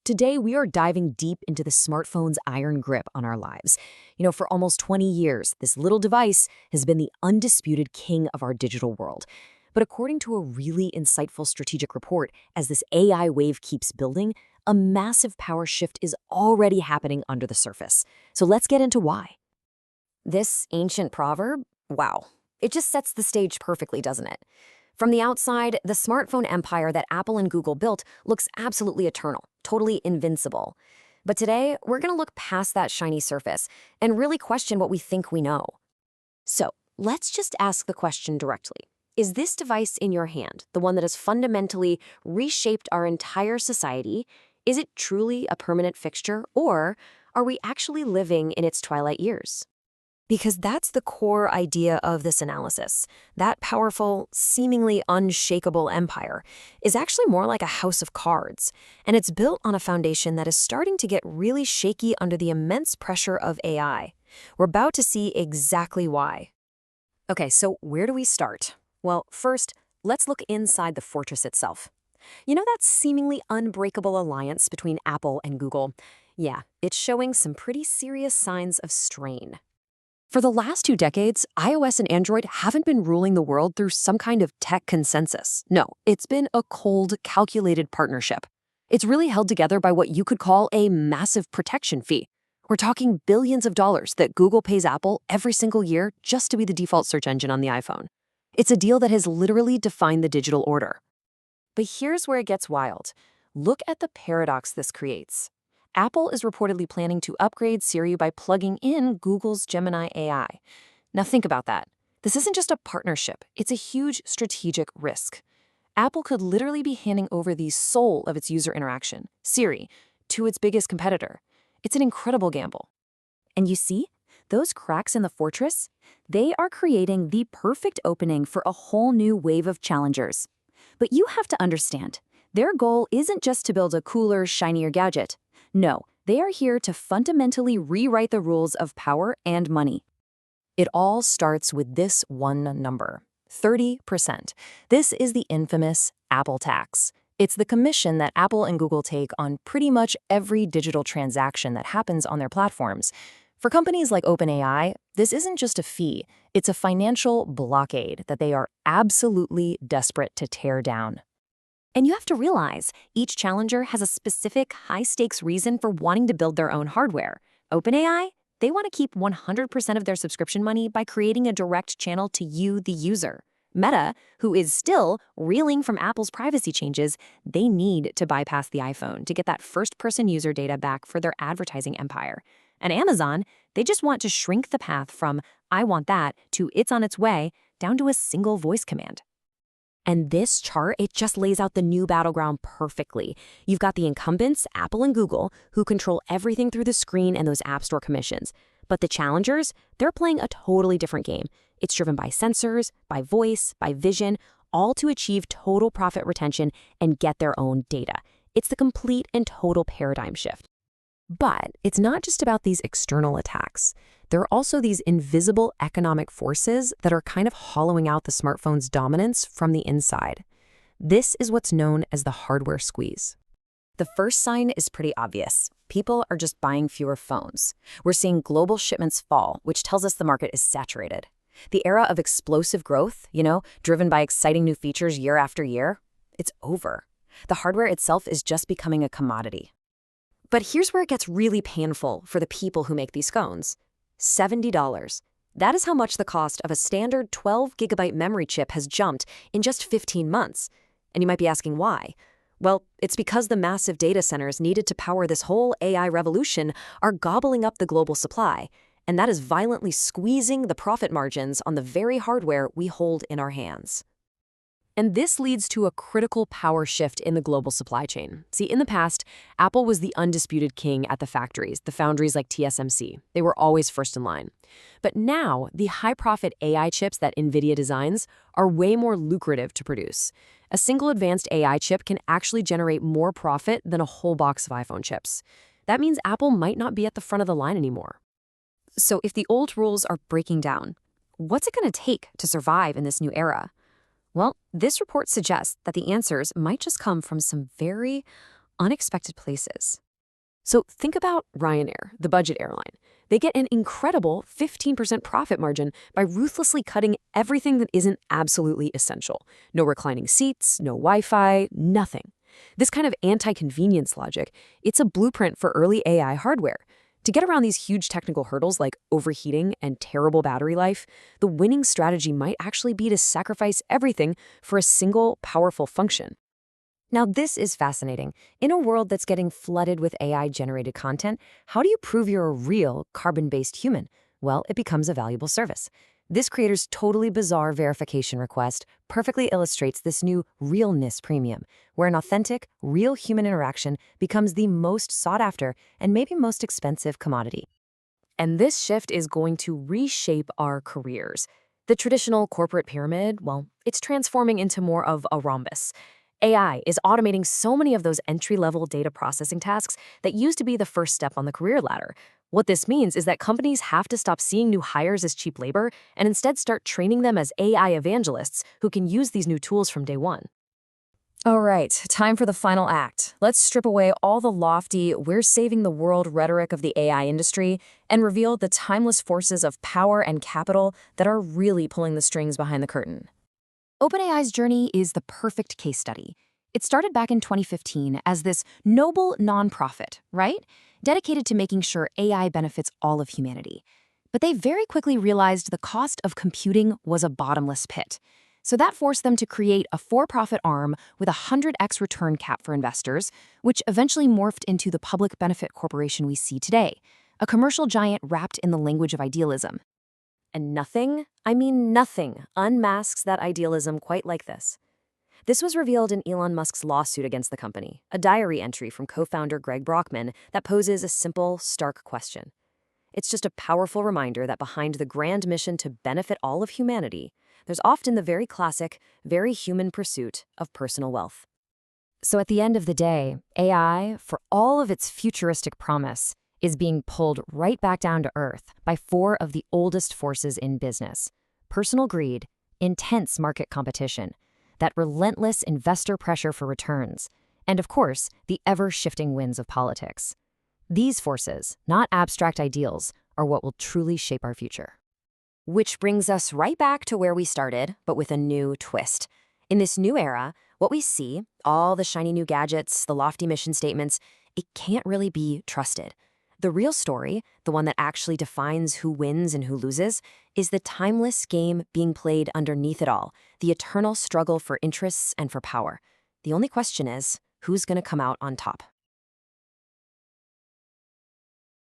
Today, we are diving deep into the smartphone's iron grip on our lives. For almost 20 years, this little device has been the undisputed king of our digital world. But according to a really insightful strategic report, as this AI wave keeps building, a massive power shift is already happening under the surface. So let's get into why. This ancient proverb, wow, it just sets the stage perfectly, doesn't it? From the outside, the smartphone empire that Apple and Google built looks absolutely eternal, totally invincible. But today, we're going to look past that shiny surface and really question what we think we know. So, let's just ask the question directly. Is this device in your hand, the one that has fundamentally reshaped our entire society, is it truly a permanent fixture, or are we actually living in its twilight years? Because that's the core idea of this analysis. That powerful, seemingly unshakable empire is actually more like a house of cards, and it's built on a foundation that is starting to get really shaky under the immense pressure of AI. We're about to see exactly why. Okay, so where do we start? Well, first, let's look inside the fortress itself. You know that seemingly unbreakable alliance between Apple and Google? Yeah, it's showing some pretty serious signs of strain. For the last 2 decades, iOS and Android haven't been ruling the world through some kind of tech consensus. No, it's been a cold, calculated partnership. It's really held together by what you could call a massive protection fee. We're talking billions of dollars that Google pays Apple every single year just to be the default search engine on the iPhone. It's a deal that has literally defined the digital order. But here's where it gets wild. Look at the paradox this creates. Apple is reportedly planning to upgrade Siri by plugging in Google's Gemini AI. Now think about that. This isn't just a partnership, it's a huge strategic risk. Apple could literally be handing over the soul of its user interaction, Siri, to its biggest competitor. It's an incredible gamble. And you see, those cracks in the fortress? They are creating the perfect opening for a whole new wave of challengers. But you have to understand, their goal isn't just to build a cooler, shinier gadget. No, they are here to fundamentally rewrite the rules of power and money. It all starts with this one number, 30%. This is the infamous Apple tax. It's the commission that Apple and Google take on pretty much every digital transaction that happens on their platforms. For companies like OpenAI, this isn't just a fee, it's a financial blockade that they are absolutely desperate to tear down. And you have to realize, each challenger has a specific high-stakes reason for wanting to build their own hardware. OpenAI, they want to keep 100% of their subscription money by creating a direct channel to you, the user. Meta, who is still reeling from Apple's privacy changes, they need to bypass the iPhone to get that first-person user data back for their advertising empire. And Amazon, they just want to shrink the path from "I want that" to "it's on its way" down to a single voice command. And this chart, it just lays out the new battleground perfectly. You've got the incumbents, Apple and Google, who control everything through the screen and those App Store commissions. But the challengers, they're playing a totally different game. It's driven by sensors, by voice, by vision, all to achieve total profit retention and get their own data. It's the complete and total paradigm shift. But it's not just about these external attacks. There are also these invisible economic forces that are kind of hollowing out the smartphone's dominance from the inside. This is what's known as the hardware squeeze. The first sign is pretty obvious. People are just buying fewer phones. We're seeing global shipments fall, which tells us the market is saturated. The era of explosive growth, driven by exciting new features year after year, it's over. The hardware itself is just becoming a commodity. But here's where it gets really painful for the people who make these phones. $70. That is how much the cost of a standard 12-gigabyte memory chip has jumped in just 15 months. And you might be asking why. Well, it's because the massive data centers needed to power this whole AI revolution are gobbling up the global supply, and that is violently squeezing the profit margins on the very hardware we hold in our hands. And this leads to a critical power shift in the global supply chain. See, in the past, Apple was the undisputed king at the factories, the foundries like TSMC. They were always first in line. But now, the high-profit AI chips that NVIDIA designs are way more lucrative to produce. A single advanced AI chip can actually generate more profit than a whole box of iPhone chips. That means Apple might not be at the front of the line anymore. So if the old rules are breaking down, what's it going to take to survive in this new era? Well, this report suggests that the answers might just come from some very unexpected places. So think about Ryanair, the budget airline. They get an incredible 15% profit margin by ruthlessly cutting everything that isn't absolutely essential. No reclining seats, no Wi-Fi, nothing. This kind of anti-convenience logic, it's a blueprint for early AI hardware. To get around these huge technical hurdles like overheating and terrible battery life, the winning strategy might actually be to sacrifice everything for a single, powerful function. Now, this is fascinating. In a world that's getting flooded with AI-generated content, how do you prove you're a real carbon-based human? Well, it becomes a valuable service. This creator's totally bizarre verification request perfectly illustrates this new realness premium, where an authentic, real human interaction becomes the most sought-after and maybe most expensive commodity. And this shift is going to reshape our careers. The traditional corporate pyramid, well, it's transforming into more of a rhombus. AI is automating so many of those entry-level data processing tasks that used to be the first step on the career ladder. What this means is that companies have to stop seeing new hires as cheap labor and instead start training them as AI evangelists who can use these new tools from day one. All right, time for the final act. Let's strip away all the lofty, we're saving the world rhetoric of the AI industry and reveal the timeless forces of power and capital that are really pulling the strings behind the curtain. OpenAI's journey is the perfect case study. It started back in 2015 as this noble nonprofit, right? Dedicated to making sure AI benefits all of humanity. But they very quickly realized the cost of computing was a bottomless pit. So that forced them to create a for-profit arm with a 100x return cap for investors, which eventually morphed into the public benefit corporation we see today, a commercial giant wrapped in the language of idealism. And nothing, I mean nothing, unmasks that idealism quite like this. This was revealed in Elon Musk's lawsuit against the company, a diary entry from co-founder Greg Brockman that poses a simple, stark question. It's just a powerful reminder that behind the grand mission to benefit all of humanity, there's often the very classic, very human pursuit of personal wealth. So at the end of the day, AI, for all of its futuristic promise, is being pulled right back down to earth by four of the oldest forces in business: personal greed, intense market competition, that relentless investor pressure for returns, and of course, the ever-shifting winds of politics. These forces, not abstract ideals, are what will truly shape our future. Which brings us right back to where we started, but with a new twist. In this new era, what we see, all the shiny new gadgets, the lofty mission statements, it can't really be trusted. The real story, the one that actually defines who wins and who loses, is the timeless game being played underneath it all, the eternal struggle for interests and for power. The only question is, who's going to come out on top?